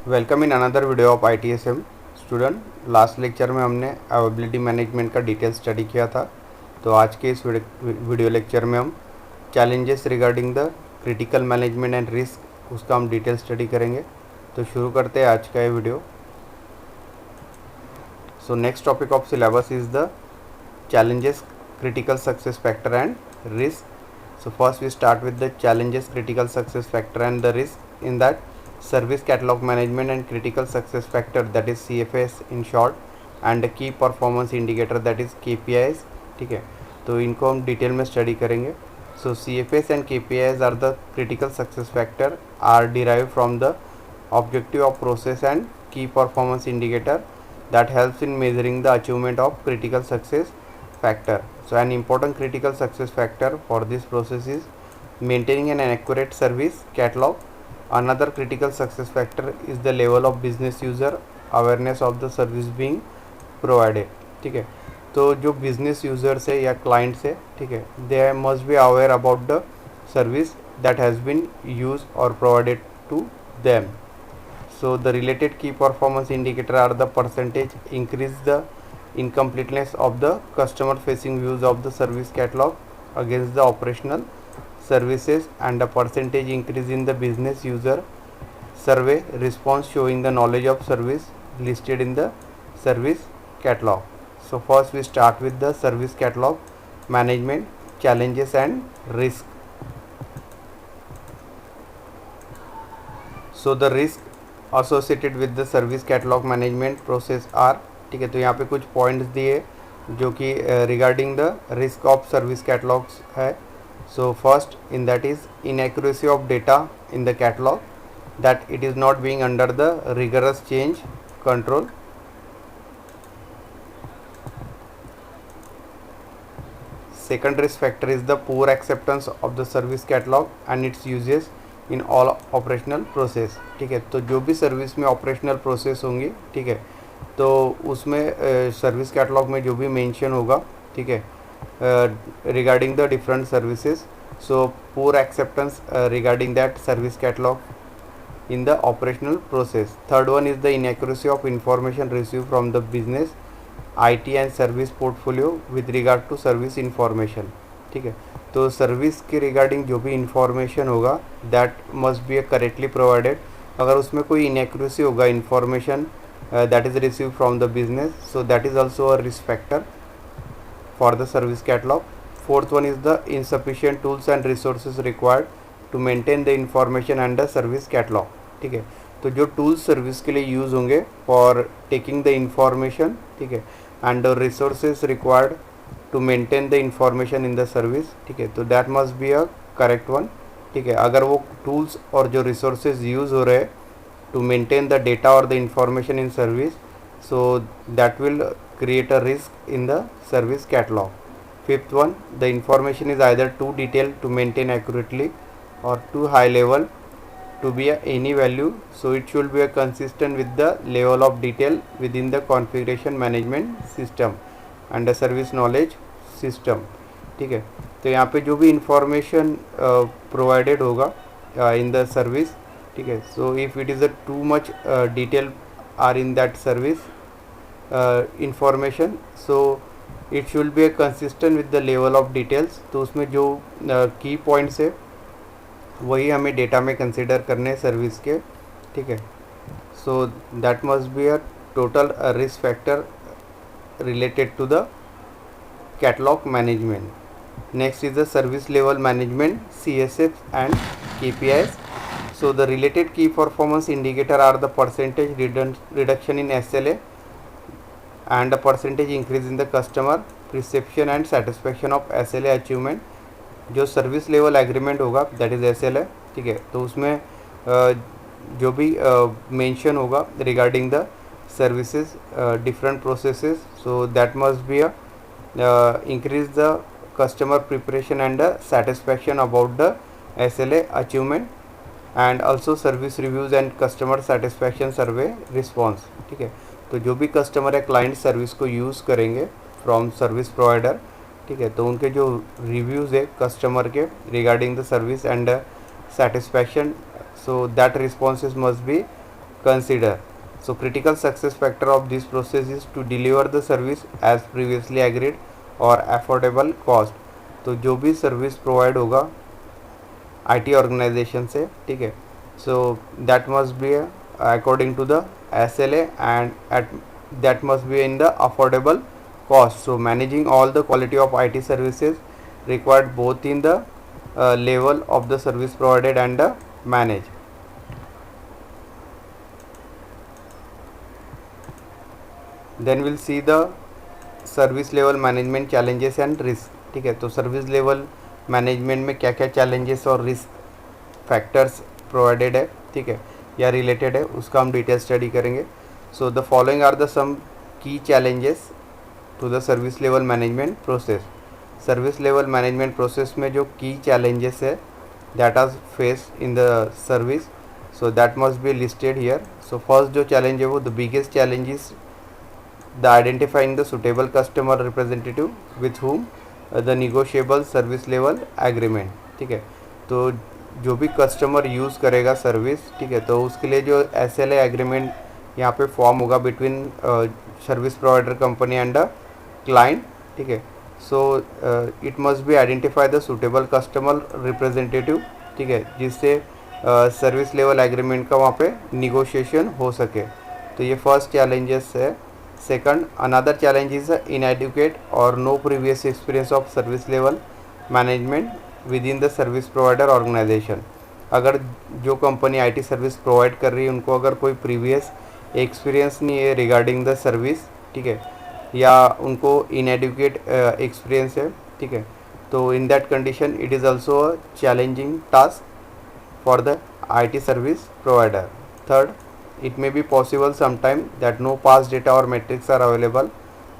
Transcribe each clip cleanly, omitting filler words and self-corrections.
Welcome in another video of ITSM student. Last lecture में हमने availability management का detail study किया था। तो आज के इस वीडियो लेक्चर में हम challenges regarding the critical management and risk उसका हम डिटेल स्टडी करेंगे। तो शुरू करते हैं आज का ये video. So next topic of syllabus is the challenges, critical success factor and risk. So first we start with the challenges, critical success factor and the risk. In that, service catalog management and critical success factor, that is CFS in short, and the key performance indicator, that is KPIs. ठीक है, तो इनको हम detail में study करेंगे। So CFS and KPIs are the critical success factor, are derived from the objective of process and key performance indicator that helps in measuring the achievement of critical success factor. So an important critical success factor for this process is maintaining an accurate service catalog. Another critical success factor is the level of business user awareness of the service being provided. ठीक है, तो जो business users है या clients है, ठीक है, they must be aware about the service that has been use और provided to them. So the related key performance indicator are the percentage increase the incompleteness of the customer facing views of the service catalog against the operational services, and the percentage increase in the business user survey response showing the knowledge of service listed in the service catalog. So first we start with the service catalog management, challenges and risk. So the risk associated with the service catalog management process are, ठीक है, तो यहाँ पे कुछ points दिए जो कि regarding the risk of service catalogs है. So first in that is inaccuracy of data in the catalog, that it is not being under the rigorous change control. Second risk factor is the poor acceptance of the service catalog and its uses in all operational process. ठीक है, तो जो भी service में operational process होंगी, ठीक है, तो उसमें सर्विस कैटलॉग में जो भी मेंशन होगा, ठीक है, regarding the different services. So poor acceptance regarding that service catalogue in the operational process. Third one is the inaccuracy of information receive from the business IT and service portfolio with regard to service information. ठीक है, तो service के regarding जो भी information होगा that must be correctly provided. अगर उसमें कोई इनएक्यूरेसी होगा information that is receive from the business, so that is also a risk factor for the service catalogue. Fourth one is the insufficient tools and resources required to maintain the information and the service catalogue. ठीक है, तो जो tools service के लिए use होंगे for taking the information, ठीक है, and the resources required to maintain the information in the service, ठीक है, तो that must be a correct one. ठीक है, अगर वो टूल्स और जो रिसोर्सेज यूज़ हो रहे हैं टू मेंटेन द डेटा और the information in service, so that will create a risk in the service catalog. Fifth one, the information is either too detail to maintain accurately और too high level to be any value, so it should be a consistent with the level of detail within the configuration management system and the service knowledge system. ठीक है, तो यहाँ पे जो भी information provided होगा इन the service, ठीक है, so if it is a too much detail are in that service information, so it should be a consistent with the level of details. तो उसमें जो की पॉइंट्स है वही हमें डेटा में कंसिडर करने सर्विस के. ठीक है, so that must be a total risk factor related to the catalog management. Next is the service level management, CSF and KPIs. So the related key performance indicator are the percentage reduction in SLA and the percentage increase in the customer perception and satisfaction of SLA achievement. जो service level agreement होगा that is SLA, ठीक है, तो उसमें जो भी mention होगा regarding the services different processes, so that must be a increase the customer preparation and the satisfaction about the SLA achievement and also service reviews and customer satisfaction survey response. ठीक है, तो जो भी customer या client service को use करेंगे from service provider, ठीक है, तो उनके जो रिव्यूज़ है कस्टमर के regarding the service and satisfaction, so that responses must be consider. So critical success factor of this process is to deliver the service as previously agreed or affordable cost. तो जो भी service provide होगा IT organisation से, ठीक है, so that must be according to the SLA and at that must be in the affordable cost. So managing all the quality of IT services required both in the level of the service provided and the managed. Then we'll see the service level management challenges and risk, ठीक है। तो service level management में क्या क्या challenges और risk factors provided है, ठीक है, या रिलेटेड है, उसका हम डिटेल स्टडी करेंगे। So the following are the some key challenges to the service level management process. Service level management process में जो की चैलेंजेस है that are face in the service, so that must be listed here. So first जो challenge है वो the biggest challenge is the identifying the suitable customer representative with whom the negotiable service level agreement, ठीक है। तो जो भी customer use करेगा service, ठीक है, तो उसके लिए जो SLA एग्रीमेंट यहाँ पे फॉर्म होगा between service provider company and the client, ठीक है। So it must be identify the suitable customer representative, ठीक है, जिससे सर्विस लेवल एग्रीमेंट का वहाँ पे निगोशिएशन हो सके। तो ये फर्स्ट चैलेंजेस है। Second, another challenge is inadequate or no previous experience of service level management within the service provider organization. अगर जो कंपनी आईटी सर्विस प्रोवाइड कर रही है उनको अगर कोई प्रीवियस एक्सपीरियंस नहीं है रिगार्डिंग द सर्विस, ठीक है, या उनको इनएडिक्वेट एक्सपीरियंस है, ठीक है, तो in that condition it is also a challenging task for the IT service provider. Third, it may be possible sometime that no past data or metrics are available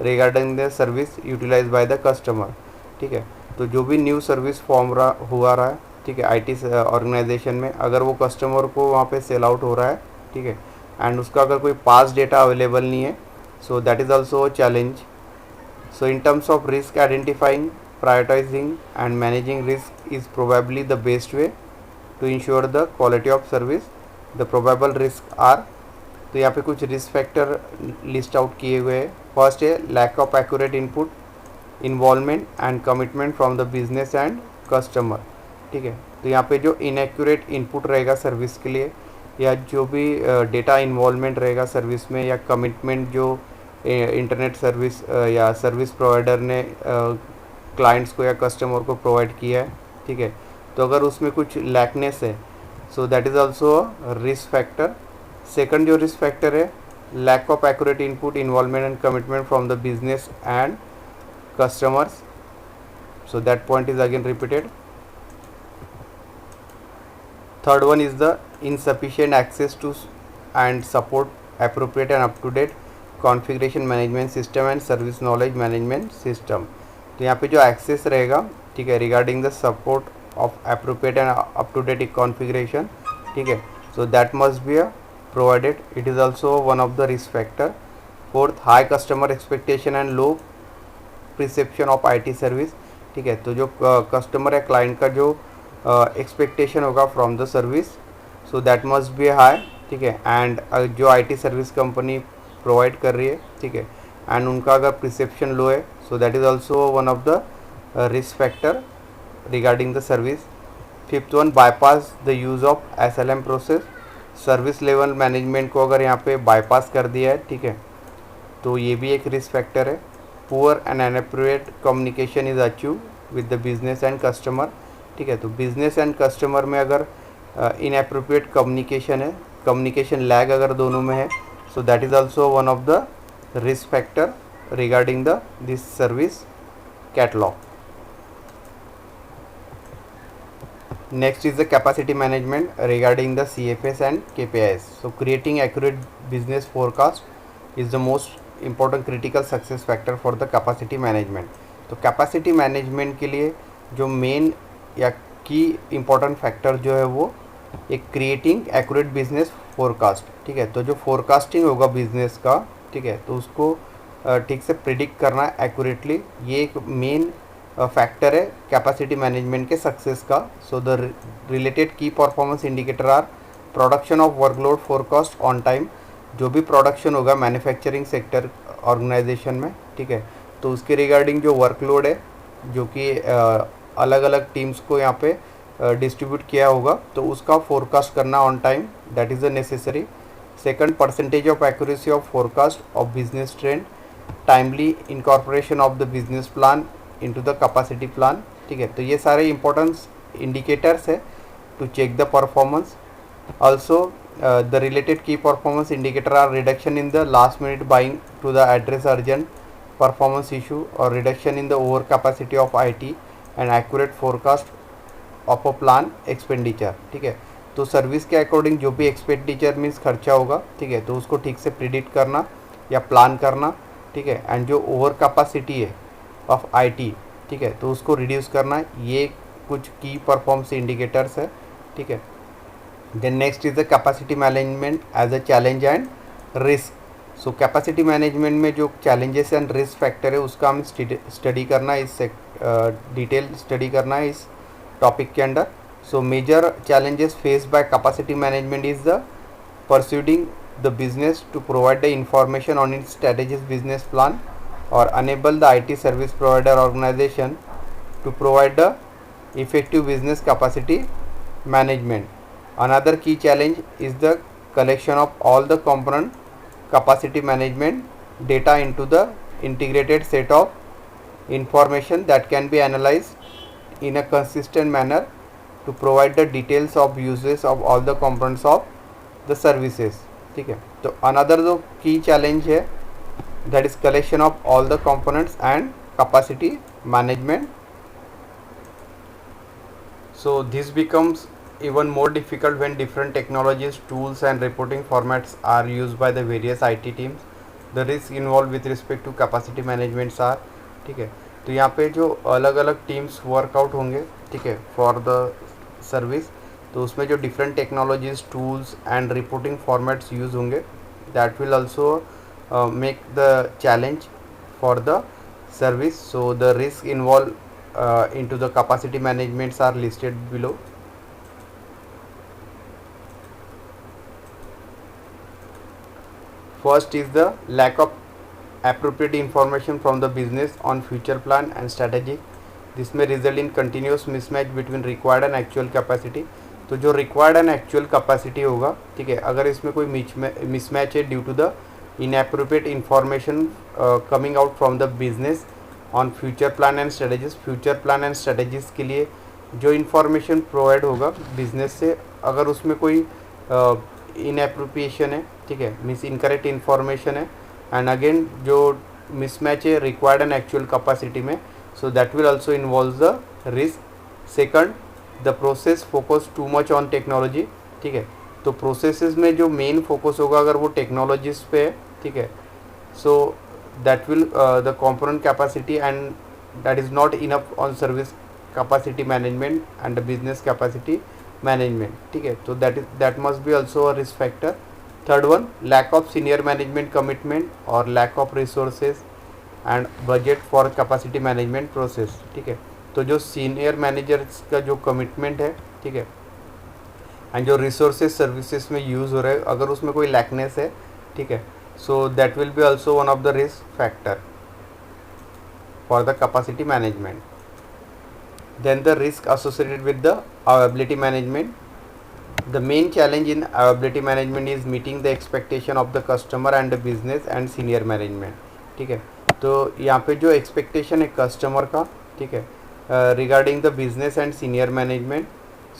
regarding the service utilized by the customer, ठीक है। तो जो भी new service form हुआ रहा है, ठीक है, आईटी ऑर्गेनाइजेशन में, अगर वो कस्टमर को वहाँ पे सेल आउट हो रहा है, ठीक है, एंड उसका अगर कोई पास्ट डेटा अवेलेबल नहीं है, so that is also a challenge. So in terms of risk identifying, prioritising and managing risk is probably the best way to ensure the quality of service. The probable risk are, तो यहाँ पे कुछ risk factor list out किए हुए हैं. First है lack of accurate input, involvement and commitment from the business and customer, ठीक है। तो यहाँ पे जो इनएक्यूरेट इनपुट रहेगा सर्विस के लिए, या जो भी डेटा इन्वॉल्वमेंट रहेगा सर्विस में, या कमिटमेंट जो इंटरनेट सर्विस या सर्विस प्रोवाइडर ने क्लाइंट्स को या कस्टमर को प्रोवाइड किया है, ठीक है, तो अगर उसमें कुछ लैकनेस है, so that is also a risk factor. Second जो रिस्क फैक्टर है lack of accurate input, involvement and commitment from the business and customers, so that point is again repeated. Third one is the insufficient access to and support appropriate and up to date configuration management system and service knowledge management system. तो यहाँ पे जो access रहेगा, ठीक है, regarding the support of appropriate and up to date configuration, ठीक है, so that must be provided. It is also one of the risk factor. Fourth, high customer expectation and low perception of IT service, ठीक है, तो जो customer या client का जो expectation होगा from the service, so that must B high, ठीक है, एंड जो आईटी सर्विस कंपनी प्रोवाइड कर रही है, ठीक है, एंड उनका अगर प्रिसेप्शन लो है, so that is also one of the risk factor regarding the service. Fifth one, bypass the use of SLM process. Service level management को अगर यहाँ पे बाईपास कर दिया है, ठीक है, तो ये भी एक रिस्क फैक्टर है. Poor and inappropriate communication is achieve with the business and customer, ठीक है, तो बिजनेस एंड कस्टमर में अगर इनएप्रोप्रिएट कम्युनिकेशन है, कम्युनिकेशन लैग अगर दोनों में है, so that is also one of the risk factor regarding the this service catalogue. Next is the capacity management regarding the CFS and KPIs. So creating accurate business forecast is the most important critical success factor for the capacity management. तो capacity management के लिए जो main या key important factor जो है वो एक creating accurate business forecast, ठीक है, तो जो forecasting होगा business का, ठीक है, तो उसको ठीक से predict करना accurately, ये एक main फैक्टर है कैपेसिटी मैनेजमेंट के सक्सेस का. So the related key performance indicator are production of workload forecast on time, जो भी प्रोडक्शन होगा मैन्युफैक्चरिंग सेक्टर ऑर्गेनाइजेशन में, ठीक है, तो उसके रिगार्डिंग जो वर्कलोड है जो कि अलग अलग टीम्स को यहाँ पे डिस्ट्रीब्यूट किया होगा, तो उसका फोरकास्ट करना on time, that is the necessary. Second, percentage of accuracy of forecast of business trend, timely incorporation of the business plan into the capacity plan. ठीक है, तो ये सारे इंपॉर्टेंस इंडिकेटर्स है to check the performance. Also the related key performance indicator are reduction in the last minute buying to the address urgent performance issue और reduction in the over capacity of IT and accurate forecast of a plan expenditure. ठीक है, तो service के according जो भी expenditure means खर्चा होगा, ठीक है, तो उसको ठीक से प्रिडिक्ट करना या प्लान करना. ठीक है, एंड जो ओवर कैपेसिटी है ऑफ IT, ठीक है, तो उसको रिड्यूस करना. ये कुछ की परफॉर्मेंस इंडिकेटर्स है. ठीक है, then next is the capacity management as a challenge and risk. So capacity management में जो चैलेंजेस एंड रिस्क फैक्टर है उसका हम स्टडी करना है, इस डिटेल स्टडी करना है इस टॉपिक के अंदर. So major challenges face by capacity management is the persuading the business to provide the information on its strategic business plan or enable the IT service provider organization to provide the effective business capacity management. Another key challenge is the collection of all the component capacity management data into the integrated set of information that can be analyzed in a consistent manner to provide the details of uses of all the components of the services. ठीक है, तो another जो key challenge है, that is collection of all the components and capacity management. So this becomes even more difficult when different technologies, tools and reporting formats are used by the various IT teams. The risk involved with respect to capacity management are, ठीक है, तो यहाँ पे जो अलग अलग teams workout होंगे, ठीक है, फॉर द सर्विस, तो उसमें जो different technologies, tools and reporting formats use होंगे, that will also make the challenge for the service. So the risk involved into the capacity managements are listed below. First is the lack of appropriate information from the business on future plan and strategy. This may result in continuous mismatch between required and actual capacity. तो जो required and actual capacity होगा, ठीक है, अगर इसमें कोई mismatch है due to the inappropriate information coming out from the business on future plan and strategies. future plan and strategies के लिए जो information provide होगा business से, अगर उसमें कोई inappropriation है, ठीक है, मीन्स incorrect information है, and again जो mismatch है required and actual capacity में, so that will also involve the risk. second, the process focus too much on technology. ठीक है, तो प्रोसेसेस में जो मेन फोकस होगा अगर वो टेक्नोलॉजीज पे है, ठीक है, so that will the component capacity and that is not enough on service capacity management and business capacity management. ठीक है, तो that must be also a risk factor. Third one, lack of senior management commitment और lack of resources and budget for capacity management process. ठीक है, तो जो senior managers का जो कमिटमेंट है, ठीक है, एंड जो रिसोर्सेज सर्विसेज में यूज़ हो रहा है, अगर उसमें कोई लैकनेस है, ठीक है, so that will be also one of the risk factor for the capacity management. Then the risk associated with the availability management. The main challenge in availability management is meeting the expectation of the customer and the business and senior management. ठीक है, तो यहाँ पे जो expectation है customer का, ठीक है, regarding the business and senior management,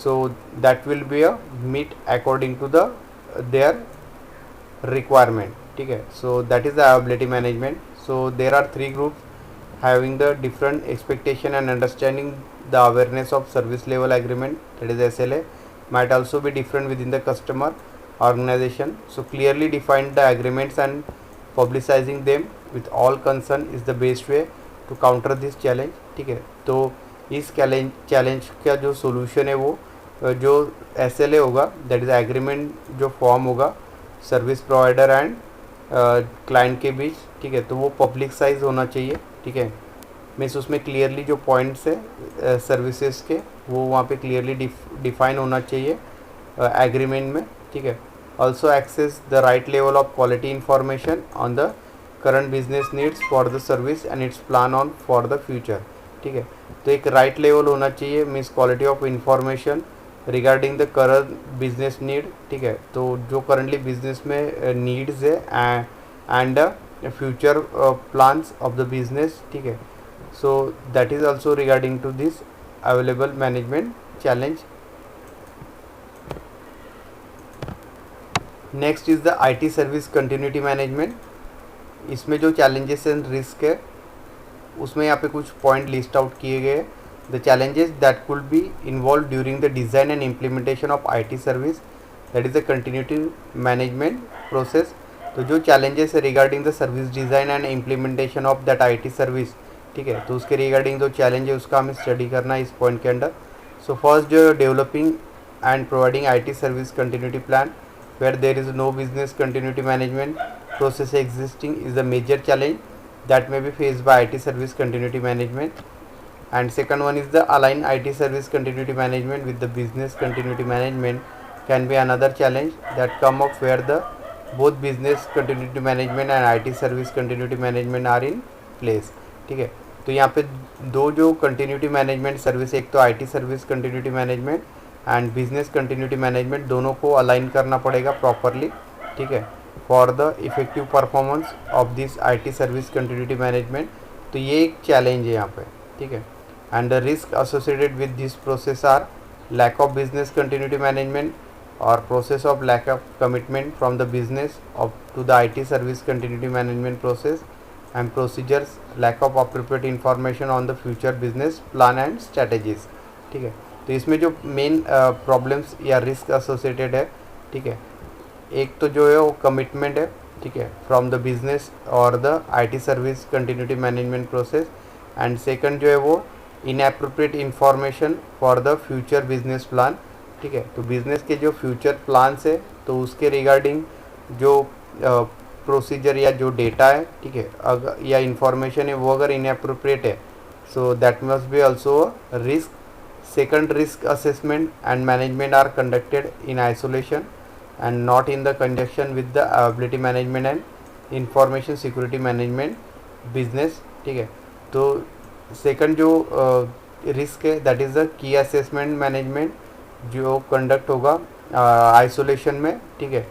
so that will be a meet according to the their requirement. ठीक है, so that is the availability management. So there are three groups having the different expectation and understanding. The awareness of service level agreement, that is SLA, might also be different within the customer organization. So clearly define the agreements and publicizing them with all concern is the best way to counter this challenge. ठीक है, तो इस challenge का जो solution है वो जो SLA होगा, दैट इज़ एग्रीमेंट जो फॉर्म होगा सर्विस प्रोवाइडर एंड क्लाइंट के बीच. ठीक है, तो वो पब्लिक साइज होना चाहिए. ठीक है, मीन्स उसमें क्लियरली जो पॉइंट्स है सर्विसेज के वो वहाँ पे क्लियरली डिफाइन होना चाहिए एग्रीमेंट में. ठीक है। Also access the right level of quality information on the current business needs for the service and its plan on for the future, ठीक है। तो एक राइट लेवल होना चाहिए, means quality of information regarding the current business need, ठीक है। तो जो करंटली बिजनेस में नीड्स है and future plans of the business, ठीक है। So that is also regarding to this available management challenge. Next is the IT service continuity management. इसमें जो चैलेंजेस एंड रिस्क है उसमें यहाँ पे कुछ पॉइंट लिस्ट आउट किए गए। The challenges that could be involve during the design and implementation of IT service, that is the continuity management process. तो जो चैलेंजेस है regarding the service design and implementation of that IT service, ठीक है। तो उसके regarding जो challenge है उसका हमें स्टडी करना है इस पॉइंट के अंदर। सो फर्स्ट जो developing and providing IT service continuity plan where there is no business continuity management process existing is the major challenge that may be faced by IT service continuity management. And second one is the align IT service continuity management with the business continuity management can be another challenge that come up where the both business continuity management and IT service continuity management are in place, ठीक है। तो यहाँ पे दो जो continuity management service, एक तो IT service continuity management and business continuity management, दोनों को अलाइन करना पड़ेगा प्रॉपरली, ठीक है, for the effective performance of this IT service continuity management. तो ये एक चैलेंज है यहाँ पे, ठीक है। And the risk associated with this process are lack of business continuity management और process of lack of commitment from the business of to the IT service continuity management process and procedures, lack of appropriate information on the future business plan and strategies, ठीक है। तो इसमें जो main problems या risk associated है, ठीक है, एक तो जो है वो कमिटमेंट है, ठीक है, फ्रॉम द बिजनेस और the IT service continuity management process. And second जो है वो inappropriate information for the future business plan, ठीक है। तो बिजनेस के जो फ्यूचर प्लान्स है तो उसके रिगार्डिंग जो प्रोसीजर या जो डेटा है, ठीक है, अगर या इंफॉर्मेशन है वो अगर इनएप्रोप्रिएट है, so that must be also a risk. Second, risk assessment and management are conducted in isolation and not in the conjunction with the availability management and information security management business, ठीक है। तो second जो risk है that is the key assessment management जो conduct होगा isolation में, ठीक है।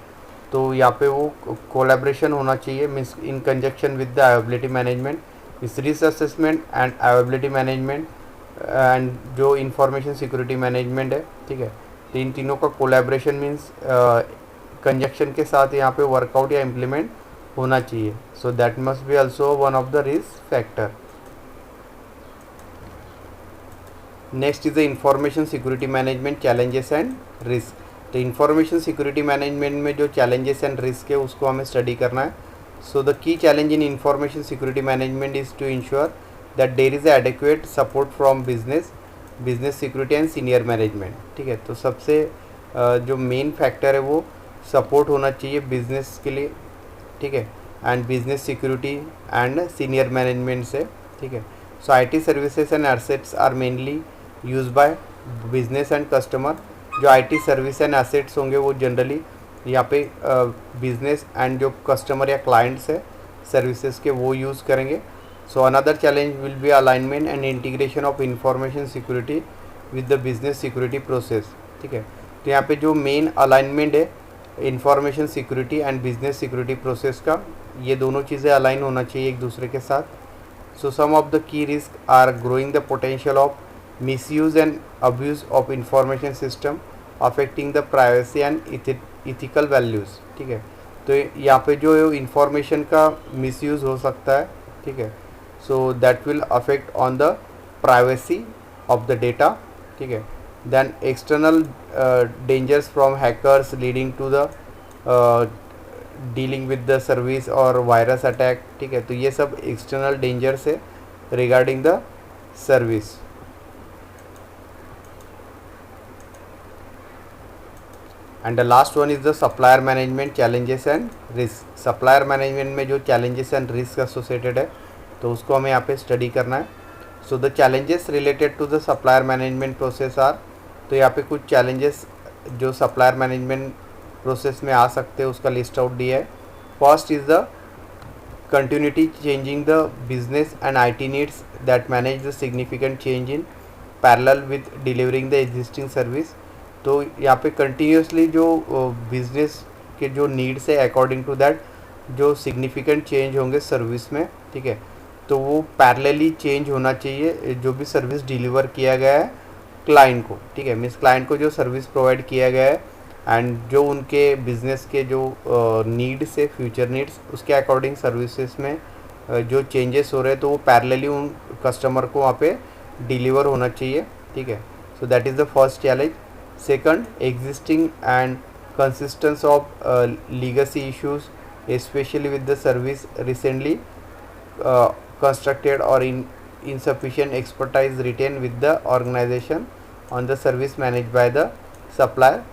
तो यहाँ पे वो कोलैबोरेशन होना चाहिए, means in conjunction with the availability management, means risk assessment and availability management and जो इंफॉर्मेशन सिक्योरिटी मैनेजमेंट है, ठीक है। तो इन तीनों का कोलैबोरेशन मीन्स कंजक्शन के साथ यहाँ पे वर्कआउट या इम्प्लीमेंट होना चाहिए। सो that must be also one of the risk factor. Next is the information security management challenges and risk. तो इंफॉर्मेशन सिक्योरिटी मैनेजमेंट में जो चैलेंजेस एंड रिस्क है उसको हमें स्टडी करना है। So the key challenge in information security management is to ensure that there is adequate support from business security and senior management, ठीक है। तो सबसे जो मेन फैक्टर है वो सपोर्ट होना चाहिए बिजनेस के लिए, ठीक है, and business security and senior management से, ठीक है। So IT services and assets are mainly use by business and customer. जो IT सर्विस एंड एसेट्स होंगे वो जनरली यहाँ पे बिजनेस एंड जो कस्टमर या क्लाइंट्स है सर्विसेज के वो यूज़ करेंगे। So another challenge will be alignment and integration of information security with the business security process, ठीक है। तो यहाँ पे जो मेन अलाइनमेंट है information security and business security process का, ये दोनों चीज़ें अलाइन होना चाहिए एक दूसरे के साथ। So some of the key risk are growing the potential of misuse and abuse of information system affecting the privacy and ethical values, ठीक है। तो यहाँ पे जो इंफॉर्मेशन का मिसयूज़ हो सकता है, ठीक है। So that will affect on the privacy of the data, ठीक है। Then external dangers from hackers leading to the dealing with the service और वायरस अटैक, ठीक है। तो ये सब एक्सटर्नल डेंजर्स है regarding the service. And the last one is the supplier management challenges and risk. Supplier management में जो challenges and risk associated है तो उसको हमें यहाँ पे स्टडी करना है। So the challenges related to the supplier management process are, तो यहाँ पे कुछ चैलेंजेस जो सप्लायर मैनेजमेंट प्रोसेस में आ सकते हैं उसका लिस्ट आउट दिया है। First is the continuity changing the business and IT needs that manage the significant change in parallel with delivering the existing service। तो यहाँ पे कंटिन्यूसली जो बिजनेस के जो नीड्स है अकॉर्डिंग टू दैट जो सिग्निफिकेंट चेंज होंगे सर्विस में, ठीक है, तो वो पैरेलली चेंज होना चाहिए जो भी सर्विस डिलीवर किया गया है क्लाइंट को, ठीक है, मीन्स क्लाइंट को जो सर्विस प्रोवाइड किया गया है एंड जो उनके बिजनेस के जो नीड्स है फ्यूचर नीड्स उसके अकॉर्डिंग सर्विसेज में जो चेंजेस हो रहे हैं तो वो पैरेलली उन कस्टमर को वहाँ पे डिलीवर होना चाहिए, ठीक है। So that is the first challenge. Second, existing and consistence of legacy issues specially with the service recently constructed or insufficient expertise retained with the organization on the service managed by the supplier,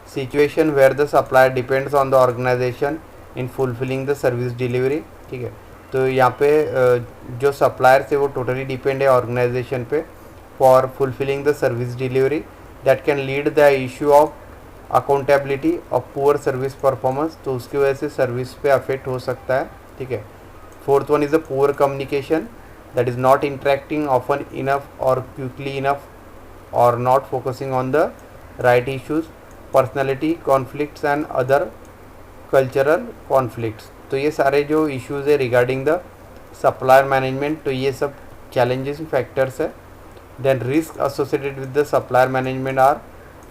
situation where the supplier depends on the organization in fulfilling the service delivery, ठीक है। तो यहाँ पे जो supplier से वो totally depend है organisation पे for fulfilling the service delivery, that can lead the issue of accountability of poor service performance, तो उसकी वजह से सर्विस पे अफेक्ट हो सकता है, ठीक है। Fourth one is the poor communication, that is not interacting often enough or quickly enough or not focusing on the right issues, personality conflicts and other cultural conflicts। तो ये सारे जो issues है regarding the supplier management, तो ये सब challenges factors है। Then risk associated with the supplier management are,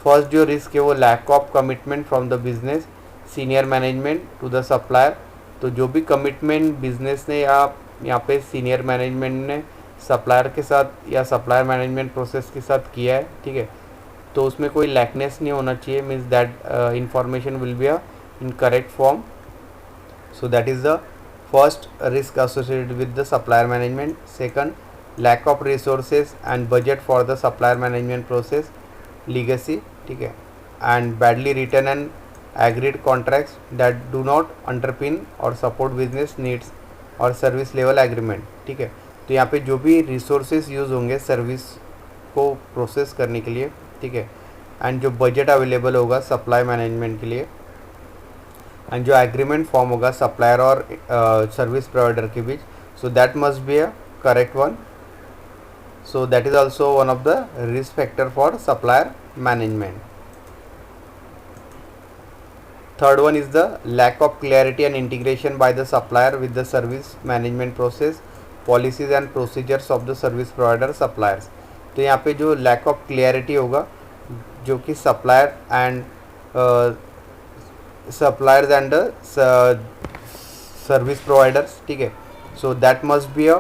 first जो risk है वो lack of commitment from the business senior management to the supplier, तो जो भी कमिटमेंट बिजनेस ने या यहाँ पे सीनियर मैनेजमेंट ने सप्लायर के साथ या सप्लायर मैनेजमेंट प्रोसेस के साथ किया है, ठीक है, तो उसमें कोई लैकनेस नहीं होना चाहिए, means that information will be in correct form. So that is the first risk associated with the supplier management. Second, lack of resources and budget for the supplier management process legacy, ठीक है, and badly written and agreed contracts that do not underpin or support business needs और service level agreement, ठीक है। तो यहाँ पे जो भी रिसोर्सेज यूज़ होंगे सर्विस को प्रोसेस करने के लिए, ठीक है, एंड जो बजट अवेलेबल होगा सप्लाई मैनेजमेंट के लिए एंड जो एग्रीमेंट फॉर्म होगा सप्लायर और सर्विस प्रोवाइडर के बीच, so that must be a correct one. So that is also one of the risk factor for supplier management. Third one is the lack of clarity and integration by the supplier with the service management process, policies and procedures of the service provider suppliers। तो यहाँ पे जो lack of clarity होगा जो कि supplier and suppliers and service providers, ठीक है, so that must be a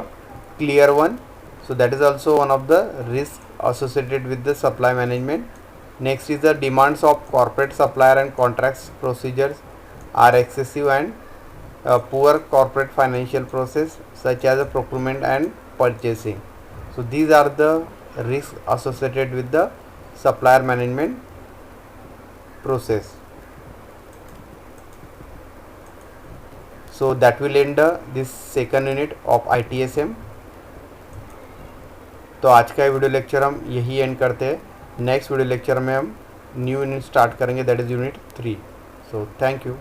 clear one। So that is also one of the risk associated with the supply management। Next is the demands of corporate supplier and contracts procedures are excessive and poor corporate financial process such as procurement and purchasing। So these are the risks associated with the supplier management process। So that will end this second unit of ITSM। तो आज का video lecture हम यही and करते हैं। Next video lecture में हम new unit start करेंगे, that is unit 3। So thank you.